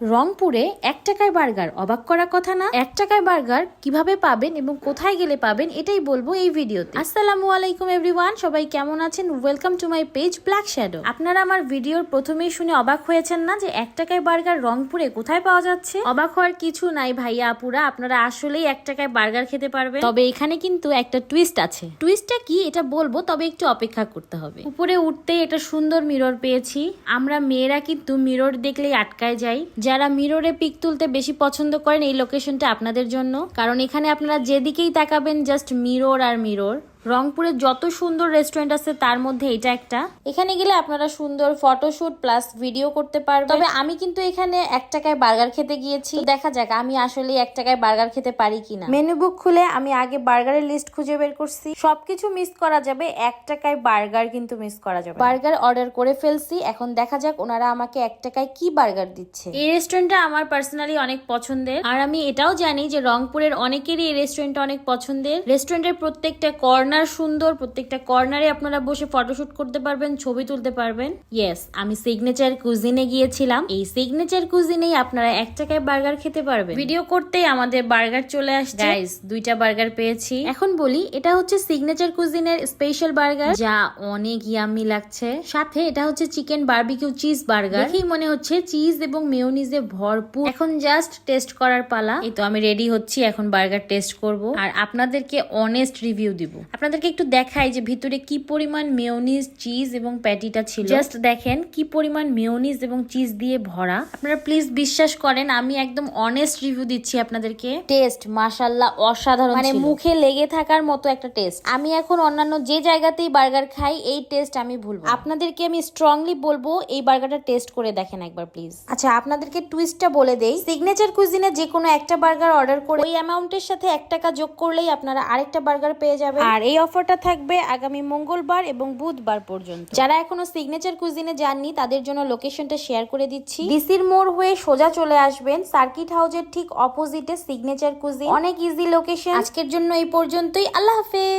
রংপুরে 1 টাকায় বার্গার, অবাক করা কথা না? 1 টাকায় বার্গার কিভাবে পাবেন এবং কোথায় গেলে পাবেন এটাই বলবো এই ভিডিওতে। আসসালামু আলাইকুম এভরিওয়ান, সবাই কেমন আছেন? Welcome to my page black shadow. আপনারা আমার ভিডিওর প্রথমেই শুনে অবাক হয়েছেন না যে 1 টাকায় বার্গার রংপুরে কোথায় পাওয়া যাচ্ছে? অবাক হওয়ার কিছু নাই ভাইয়া আপুরা, আপনারা আসলেই 1 টাকায় বার্গার খেতে পারবেন। তবে এখানে কিন্তু একটা টুইস্ট আছে। টুইস্টটা কি এটা বলবো, তবে একটু অপেক্ষা করতে হবে। উপরে উঠতে এটা সুন্দর মিরর পেয়েছি। আমরা মেয়েরা কিন্তু মিরর দেখলেই আটকায় যাই। যারা মিররে পিক তুলতে বেশি পছন্দ করেন এই লোকেশনটা আপনাদের জন্য, কারণ এখানে আপনারা যেদিকেই তাকাবেন জাস্ট মিরর আর মিরর। রংপুরে যত সুন্দর রেস্টুরেন্ট আছে তার মধ্যে এটা একটা। এখানে গেলে আপনারা সুন্দর ফটোশুট প্লাস ভিডিও করতে পারবেন। তবে আমি কিন্তু এখানে 1 টাকায় বার্গার খেতে গিয়েছি, দেখা যাক আমি আসলে 1 টাকায় বার্গার খেতে পারি কিনা। মেনু বুক খুলে আমি আগে বার্গারের লিস্ট খুঁজে বের করছি। সবকিছু মিস করা যাবে, 1 টাকায় বার্গার কিন্তু মিস করা যাবে। বার্গার অর্ডার করে ফেলছি, এখন দেখা যাক ওনারা আমাকে 1 টাকায় কি বার্গার দিচ্ছে। এই রেস্টুরেন্টটা আমার পার্সোনালি অনেক পছন্দের, আর আমি এটাও জানি যে রংপুরের অনেকেরই এই রেস্টুরেন্টটা অনেক পছন্দের। রেস্টুরেন্টের প্রত্যেকটা কর্নার সুন্দর, প্রত্যেকটা কর্নারে আপনারা বসে ফটোশুট করতে পারবেন, ছবি তুলতে পারবেন। ইয়েস, আমি সিগনেচার কুজিনে গিয়েছিলাম। এই সিগনেচার কুজিনেই আপনারা 1 টাকায় বার্গার খেতে পারবেন। ভিডিও করতেই আমাদের বার্গার চলে আসছে। গাইস, 2টা বার্গার পেয়েছি। এখন বলি, এটা হচ্ছে সিগনেচার কুজিনের স্পেশাল বার্গার, যা অনেক ইয়াম্মি লাগছে। সাথে এটা হচ্ছে চিকেন বারবিকিউ চিজ বার্গার। দেখেই মনে হচ্ছে চিজ এবং মেয়োনিজে ভরপুর। এখন জাস্ট টেস্ট করার পালা। এই তো আমি রেডি হচ্ছি, এখন বার্গার টেস্ট করব আর আপনাদেরকে অনেস্ট রিভিউ দিব। আপনাদেরকে একটু দেখাই যে ভিতরে কি পরিমাণ মেয়োনিজ, চিজ এবং প্যাটিটা ছিল। জাস্ট দেখেন কি পরিমাণ মেয়োনিজ এবং চিজ দিয়ে ভরা। আপনারা প্লিজ বিশ্বাস করেন, আমি একদম অনেস্ট রিভিউ দিচ্ছি আপনাদেরকে। টেস্ট মাশাআল্লাহ অসাধারণ, মানে মুখে লেগে থাকার মতো একটা টেস্ট। আমি এখন অন্যান্য যে জায়গাতেই বার্গার খাই এই টেস্ট আমি ভুলবো। আপনাদেরকে আমি স্ট্রংলি বলবো এই বার্গারটা টেস্ট করে দেখেন একবার প্লিজ। আচ্ছা, আপনাদেরকে টুইস্টটা বলে দেই। সিগনেচার কুজিনে যে কোনো একটা বার্গার অর্ডার করে ওই অ্যামাউন্টের সাথে 1 টাকা যোগ করলেই আপনারা আরেকটা বার্গার পেয়ে যাবেন। আর এই অফারটা থাকবে আগামী মঙ্গলবার এবং বুধবার পর্যন্ত। যারা এখনো সিগনেচার কুজিনে যাননি তাদের জন্য লোকেশনটা শেয়ার করে দিচ্ছি। ডিসির মোড় হয়ে সোজা চলে আসবেন, সার্কিট হাউসের ঠিক অপোজিটে সিগনেচার কুজিন। অনেক ইজি লোকেশন। আজকের জন্য এই পর্যন্তই। আল্লাহ হাফেজ।